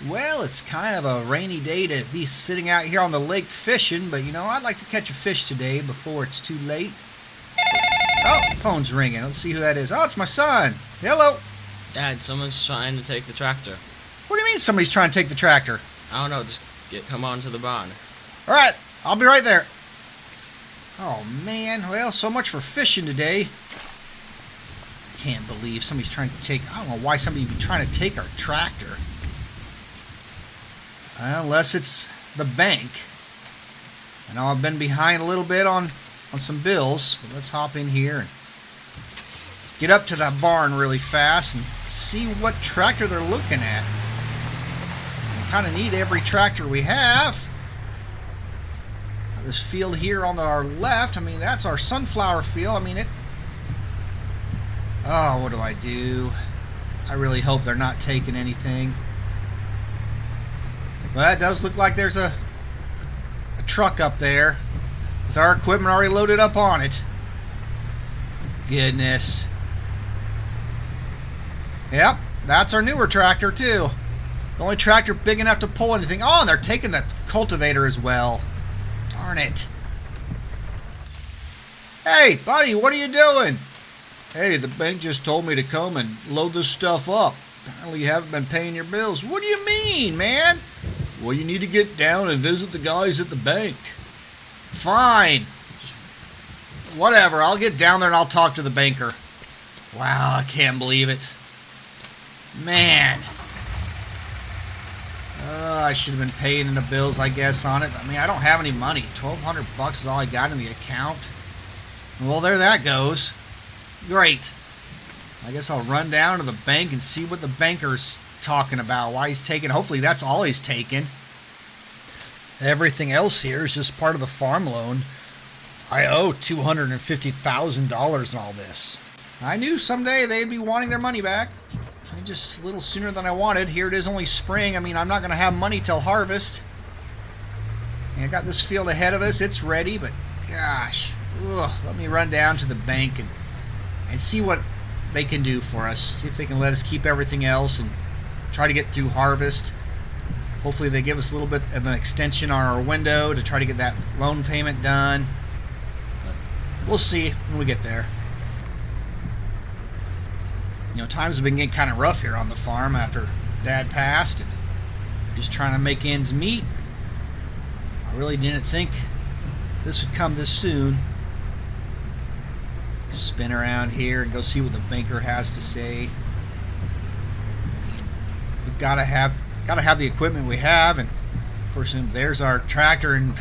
Well, it's kind of a rainy day to be sitting out here on the lake fishing, but you know, I'd like to catch a fish today before it's too late. Oh, phone's ringing. Let's see who that is. Oh, it's my son. Hello. Dad, someone's trying to take the tractor. What do you mean somebody's trying to take the tractor? I don't know, just come on to the barn. All right, I'll be right there. Oh, man. Well, so much for fishing today. Can't believe somebody's trying to take... I don't know why somebody would be trying to take our tractor. Unless it's the bank. I know I've been behind a little bit on some bills, but let's hop in here and get up to that barn really fast and see what tractor they're looking at. We kind of need every tractor we have. This field here on our left, I mean, that's our sunflower field. I mean, oh, what do I do? I really hope they're not taking anything. Well, it does look like there's a truck up there with our equipment already loaded up on it. Goodness. Yep, that's our newer tractor too. The only tractor big enough to pull anything. Oh, and they're taking the cultivator as well. Darn it. Hey, buddy, what are you doing? Hey, the bank just told me to come and load this stuff up. Apparently you haven't been paying your bills. What do you mean, man? Well, you need to get down and visit the guys at the bank. Fine. Whatever, I'll get down there and I'll talk to the banker. Wow, I can't believe it. Man. I should have been paying the bills, I guess, on it. I mean, I don't have any money. $1,200 is all I got in the account. Well, there that goes. Great. I guess I'll run down to the bank and see what the banker's talking about, why he's taking. Hopefully that's all he's taking. Everything else here is just part of the farm loan. I owe $250,000 in all this. I knew someday they'd be wanting their money back. Just a little sooner than I wanted. Here it is, only spring. I mean, I'm not going to have money till harvest. And I got this field ahead of us. It's ready, but gosh. Let me run down to the bank and see what they can do for us. See if they can let us keep everything else and try to get through harvest. Hopefully they give us a little bit of an extension on our window to try to get that loan payment done. But we'll see when we get there. You know, times have been getting kind of rough here on the farm after Dad passed, and just trying to make ends meet. I really didn't think this would come this soon. Spin around here and go see what the banker has to say. I mean, we've got to have the equipment we have, and of course there's our tractor and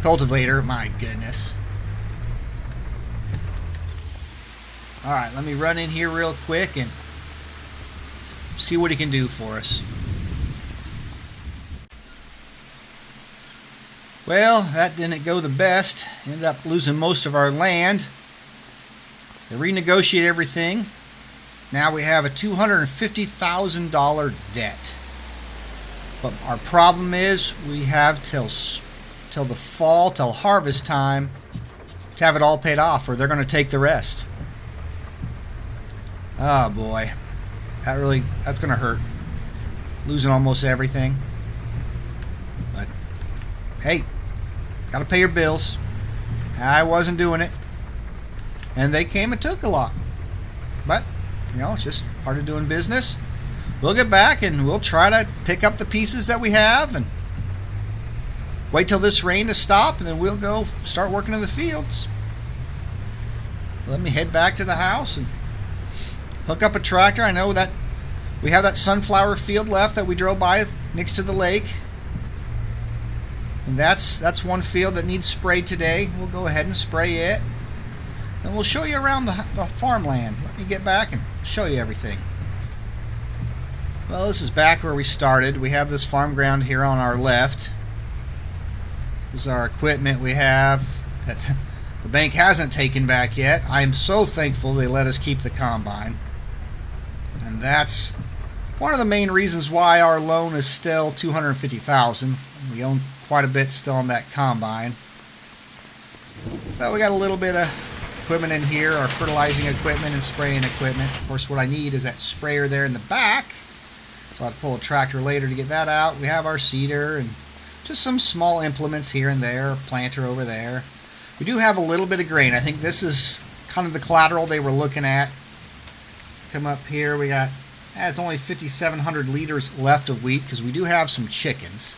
cultivator. My goodness. All right, let me run in here real quick and see what he can do for us. Well, that didn't go the best. Ended up losing most of our land. They renegotiated everything. Now we have a $250,000 debt. But our problem is we have till the fall, till harvest time, to have it all paid off, or they're going to take the rest. Oh boy, that's going to hurt. Losing almost everything. But hey, got to pay your bills. I wasn't doing it. And they came and took a lot. But, you know, it's just part of doing business. We'll get back and we'll try to pick up the pieces that we have and wait till this rain to stop, and then we'll go start working in the fields. Let me head back to the house and hook up a tractor. I know that we have that sunflower field left that we drove by next to the lake. And that's one field that needs sprayed today. We'll go ahead and spray it. And we'll show you around the farmland. Let me get back and show you everything. Well, this is back where we started. We have this farm ground here on our left. This is our equipment we have that the bank hasn't taken back yet. I am so thankful they let us keep the combine. And that's one of the main reasons why our loan is still $250,000. We own quite a bit still on that combine. But we got a little bit of equipment in here, our fertilizing equipment and spraying equipment. Of course, what I need is that sprayer there in the back So I'll have to pull a tractor later to get that out. We have our seeder and just some small implements here and there, planter over there. We do have a little bit of grain. I think this is kind of the collateral they were looking at. Come up here, we got, it's only 5,700 liters left of wheat because we do have some chickens.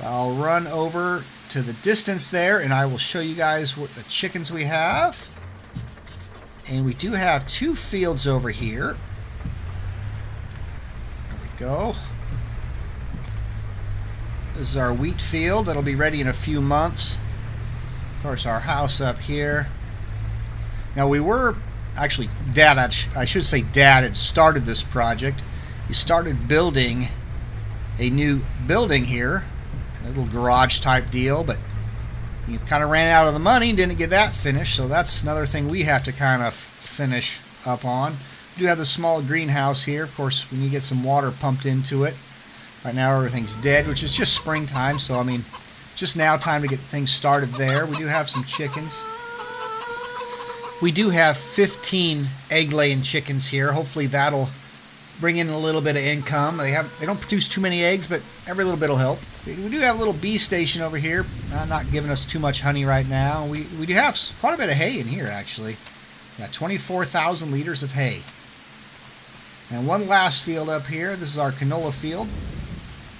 I'll run over to the distance there and I will show you guys what the chickens we have. And we do have 2 fields over here. There we go. This is our wheat field. That'll be ready in a few months. Of course, our house up here. Now we were, actually, Dad, I should say Dad had started this project. He started building a new building here. A little garage type deal, but you kind of ran out of the money, didn't get that finished, so that's another thing we have to kind of finish up on. We do have the small greenhouse here. Of course, we need to get some water pumped into it. Right now everything's dead, which is just springtime, so I mean, just now time to get things started there. We do have some chickens. We do have 15 egg-laying chickens here. Hopefully that'll bring in a little bit of income. They don't produce too many eggs, but every little bit will help. We do have a little bee station over here, not giving us too much honey right now. We do have quite a bit of hay in here, actually. Got 24,000 liters of hay. And one last field up here. This is our canola field.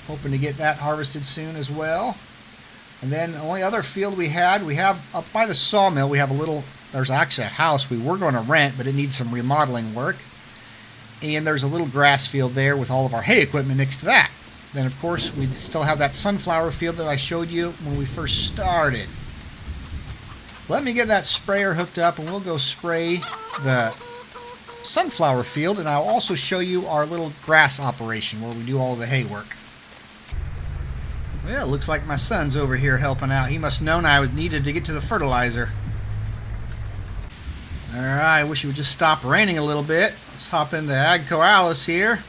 Hoping to get that harvested soon as well. And then the only other field we have up by the sawmill, we have there's actually a house we were going to rent, but it needs some remodeling work. And there's a little grass field there with all of our hay equipment next to that. Then, of course, we still have that sunflower field that I showed you when we first started. Let me get that sprayer hooked up, and we'll go spray the sunflower field, and I'll also show you our little grass operation where we do all the hay work. Well, it looks like my son's over here helping out. He must have known I needed to get to the fertilizer. Alright, I wish it would just stop raining a little bit. Let's hop in the Agco Alice here.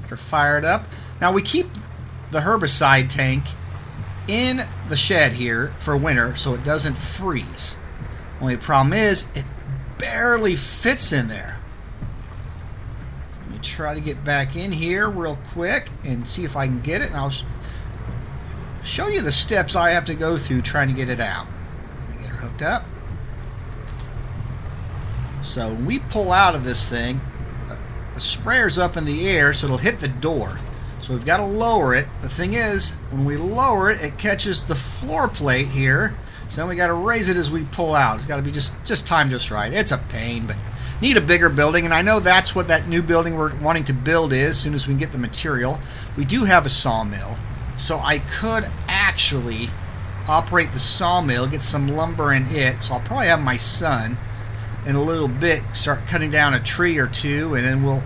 They're fired up. Now we keep the herbicide tank in the shed here for winter so it doesn't freeze. Only problem is it barely fits in there. So let me try to get back in here real quick and see if I can get it. And I'll show you the steps I have to go through trying to get it out. Let me get her hooked up. So when we pull out of this thing, the sprayer's up in the air, so it'll hit the door. So we've got to lower it. The thing is, when we lower it, it catches the floor plate here. So then we got to raise it as we pull out. It's got to be just timed just right. It's a pain, but need a bigger building, and I know that's what that new building we're wanting to build is as soon as we can get the material. We do have a sawmill, so I could actually operate the sawmill, get some lumber in it. So I'll probably have my son in a little bit start cutting down a tree or two, and then we'll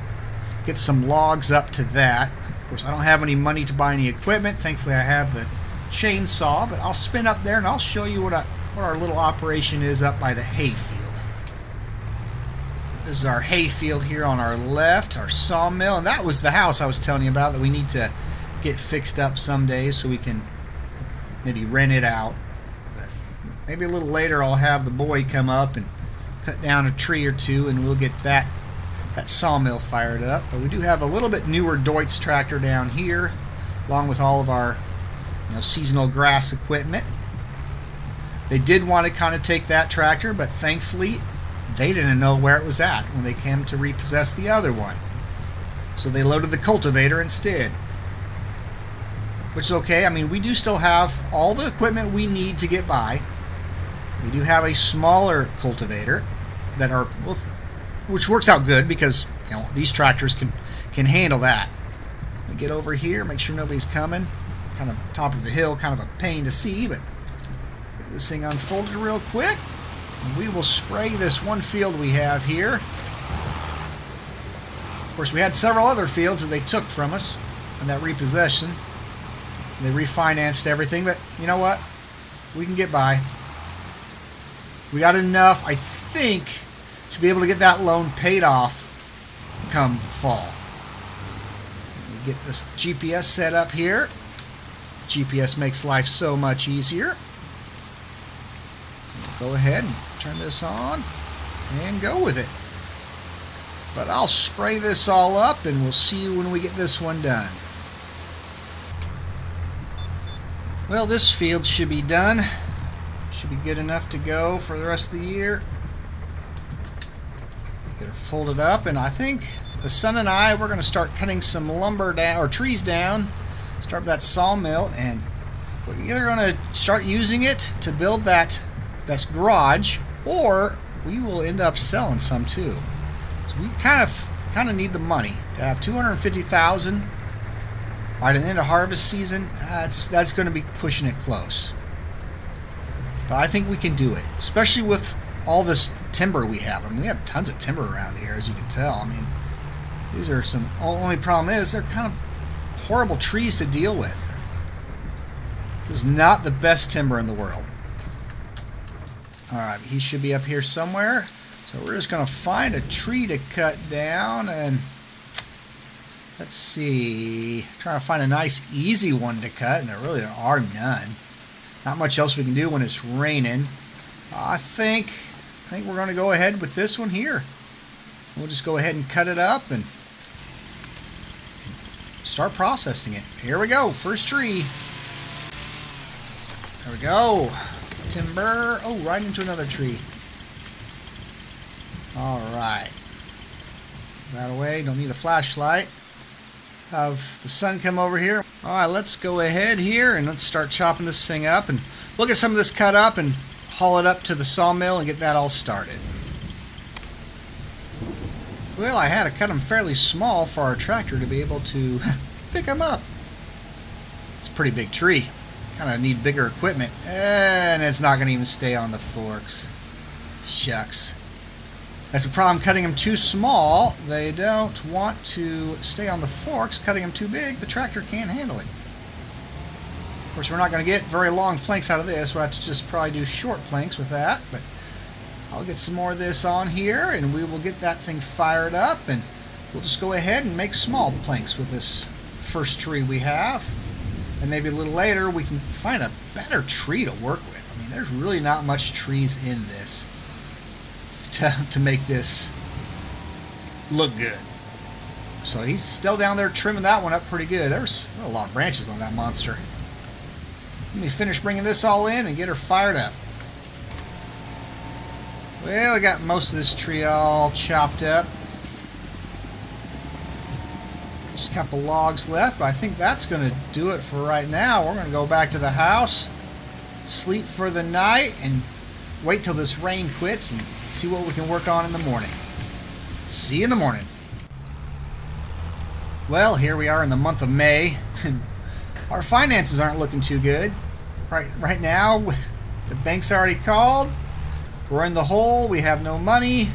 get some logs up to that. Of course, I don't have any money to buy any equipment. Thankfully, I have the chainsaw, but I'll spin up there and I'll show you what our little operation is up by the hay field. This is our hay field here on our left, our sawmill, and that was the house I was telling you about that we need to get fixed up someday so we can maybe rent it out. But maybe a little later I'll have the boy come up and cut down a tree or two, and we'll get that sawmill fired up. But we do have a little bit newer Deutz tractor down here, along with all of our seasonal grass equipment. They did want to kind of take that tractor, but thankfully they didn't know where it was at when they came to repossess the other one. So they loaded the cultivator instead. Which is okay. I mean, we do still have all the equipment we need to get by. We do have a smaller cultivator which works out good because these tractors can handle that. We get over here, make sure nobody's coming. Kind of top of the hill, kind of a pain to see, but get this thing unfolded real quick. And we will spray this one field we have here. Of course, we had several other fields that they took from us in that repossession. They refinanced everything, but you know what? We can get by. We got enough, I think, to be able to get that loan paid off come fall. Let me get this GPS set up here. GPS makes life so much easier. Go ahead and turn this on and go with it. But I'll spray this all up and we'll see you when we get this one done. Well, this field should be done. Should be good enough to go for the rest of the year. Get her folded up, and I think the son and I, we're going to start cutting some lumber down, or trees down, start that sawmill, and we're either going to start using it to build that garage, or we will end up selling some too. So we kind of need the money to have $250,000 by the end of harvest season. That's going to be pushing it close, but I think we can do it, especially with all this timber we have. I mean, we have tons of timber around here, as you can tell. I mean, these are some. Only problem is they're kind of horrible trees to deal with. This is not the best timber in the world. All right, he should be up here somewhere. So we're just going to find a tree to cut down, and let's see. Trying to find a nice, easy one to cut, and there are none. Not much else we can do when it's raining. I think we're going to go ahead with this one here. We'll just go ahead and cut it up and start processing it. Here we go. First tree. There we go. Timber. Oh, right into another tree. All right. That away. Don't need a flashlight. Have the sun come over here. All right, let's go ahead here and let's start chopping this thing up, and we'll get some of this cut up and haul it up to the sawmill and get that all started. Well, I had to cut them fairly small for our tractor to be able to pick them up. It's a pretty big tree. Kind of need bigger equipment, and it's not going to even stay on the forks. Shucks. That's a problem cutting them too small. They don't want to stay on the forks. Cutting them too big, the tractor can't handle it. Of course, we're not going to get very long planks out of this. We'll have to just probably do short planks with that. But I'll get some more of this on here, and we will get that thing fired up, and we'll just go ahead and make small planks with this first tree we have. And maybe a little later we can find a better tree to work with. I mean, there's really not much trees in this to make this look good. So he's still down there trimming that one up pretty good. There's a lot of branches on that monster. Let me finish bringing this all in and get her fired up. Well, I got most of this tree all chopped up. Just a couple logs left, but I think that's going to do it for right now. We're going to go back to the house, sleep for the night, and wait till this rain quits and see what we can work on in the morning. See you in the morning. Well, here we are in the month of May, and our finances aren't looking too good. Right now, the bank's already called. We're in the hole. We have no money.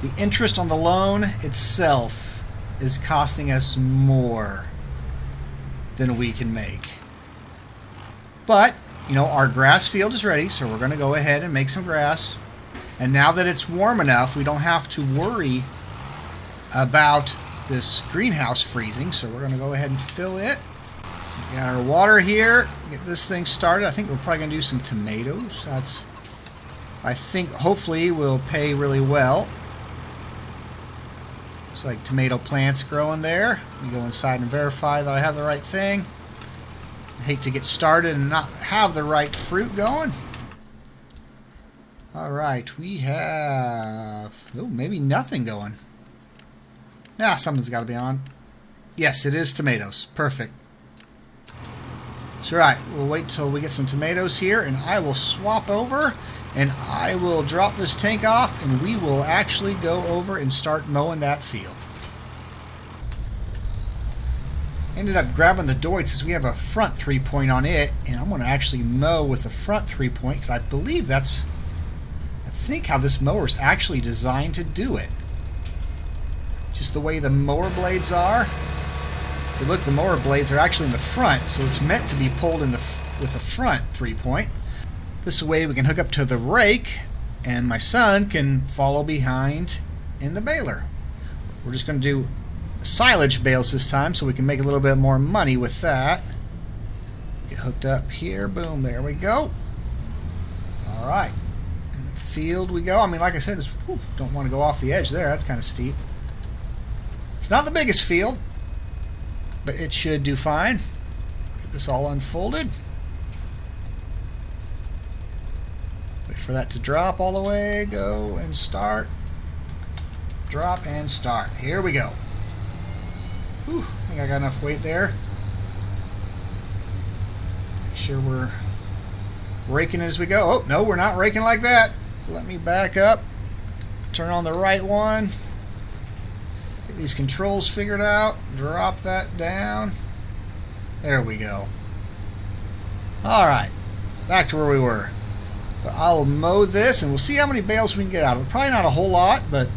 The interest on the loan itself is costing us more than we can make. But, you know, our grass field is ready, so we're going to go ahead and make some grass. And now that it's warm enough, we don't have to worry about this greenhouse freezing, so we're going to go ahead and fill it. We got our water here. Get this thing started. I think we're probably going to do some tomatoes. I think hopefully will pay really well. Looks like tomato plants growing there. Let me go inside and verify that I have the right thing. I hate to get started and not have the right fruit going. Alright, we have maybe nothing going. Nah, something's got to be on. Yes, it is tomatoes. Perfect. So, alright, we'll wait till we get some tomatoes here, and I will swap over, and I will drop this tank off, and we will actually go over and start mowing that field. Ended up grabbing the Deutz as we have a front 3-point on it, and I'm going to actually mow with the front 3-point because I believe that's, I think, how this mower is actually designed to do it. Just the way the mower blades are. If you look, the mower blades are actually in the front, so it's meant to be pulled in with the front 3-point. This way we can hook up to the rake, and my son can follow behind in the baler. We're just going to do silage bales this time so we can make a little bit more money with that. Get hooked up here. Boom, there we go. Alright. And the field we go. I mean, like I said, don't want to go off the edge there. That's kind of steep. It's not the biggest field, but it should do fine. Get this all unfolded. Wait for that to drop all the way. Go and start. Drop and start. Here we go. Whew, I think I got enough weight there. Make sure we're raking it as we go. Oh, no, we're not raking like that. Let me back up. Turn on the right one. Get these controls figured out. Drop that down. There we go. Alright. Back to where we were. But I'll mow this and we'll see how many bales we can get out of it. Probably not a whole lot, but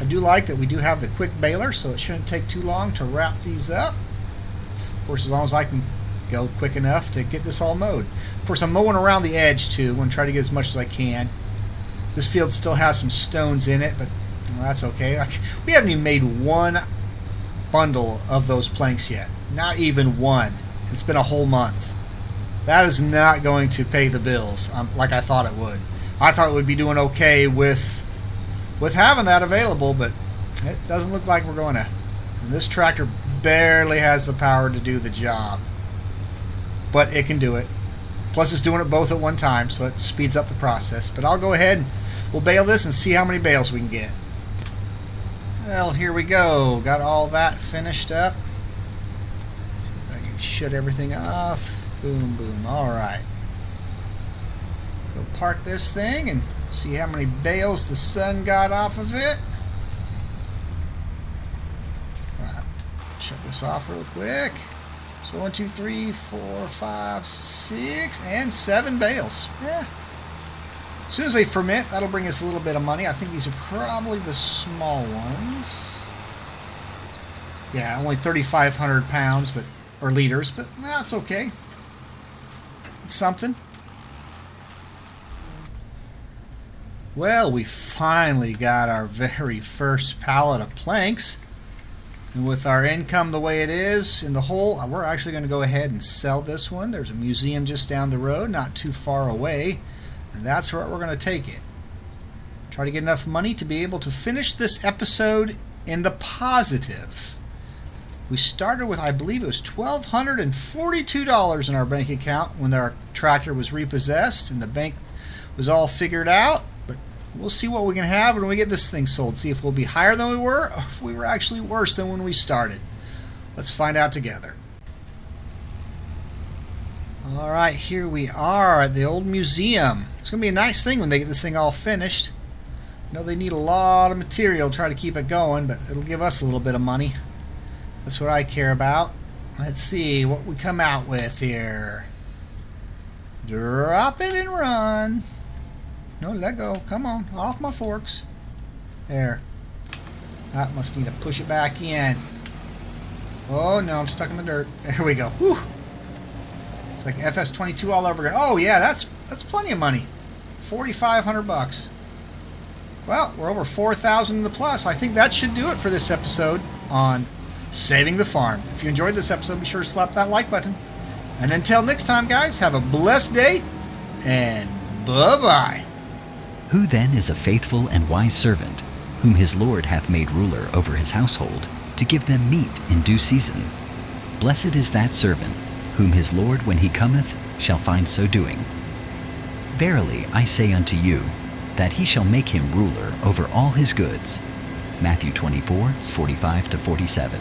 I do like that we do have the quick baler, so it shouldn't take too long to wrap these up. Of course, as long as I can go quick enough to get this all mowed. Of course, I'm mowing around the edge too. I'm going to try to get as much as I can. This field still has some stones in it, but well, that's okay. We haven't even made one bundle of those planks yet. Not even one. It's been a whole month. That is not going to pay the bills like I thought it would. I thought it would be doing okay with having that available, but it doesn't look like we're going to. And this tractor barely has the power to do the job, but it can do it. Plus it's doing it both at one time, so it speeds up the process. But I'll go ahead and we'll bale this and see how many bales we can get. Well, here we go. Got all that finished up. See if I can shut everything off. Boom, boom. Alright. Go park this thing and see how many bales the sun got off of it. Right. Shut this off real quick. So 1, 2, 3, 4, 5, 6, and 7 bales. Yeah. As soon as they ferment, that'll bring us a little bit of money. I think these are probably the small ones. Yeah, only 3,500 pounds, or liters, but that's okay. It's something. Well, we finally got our very first pallet of planks. And with our income the way it is in the hole, we're actually going to go ahead and sell this one. There's a museum just down the road, not too far away. And that's where we're going to take it. Try to get enough money to be able to finish this episode in the positive. We started with, I believe it was $1,242 in our bank account when our tractor was repossessed and the bank was all figured out. But we'll see what we can have when we get this thing sold. See if we'll be higher than we were or if we were actually worse than when we started. Let's find out together. Alright, here we are at the old museum. It's going to be a nice thing when they get this thing all finished. I know they need a lot of material to try to keep it going, but it'll give us a little bit of money. That's what I care about. Let's see what we come out with here. Drop it and run. No, let go. Come on. Off my forks. There. That must need to push it back in. Oh, no. I'm stuck in the dirt. There we go. Whew. It's like FS22 all over again. Oh, yeah. That's plenty of money. 4,500 bucks. Well, we're over 4,000 in the plus. I think that should do it for this episode on Saving the Farm. If you enjoyed this episode, be sure to slap that like button. And until next time, guys, have a blessed day, and bye-bye. Who then is a faithful and wise servant, whom his Lord hath made ruler over his household, to give them meat in due season? Blessed is that servant, whom his Lord when he cometh shall find so doing. Verily I say unto you, that he shall make him ruler over all his goods. Matthew 24:45-47.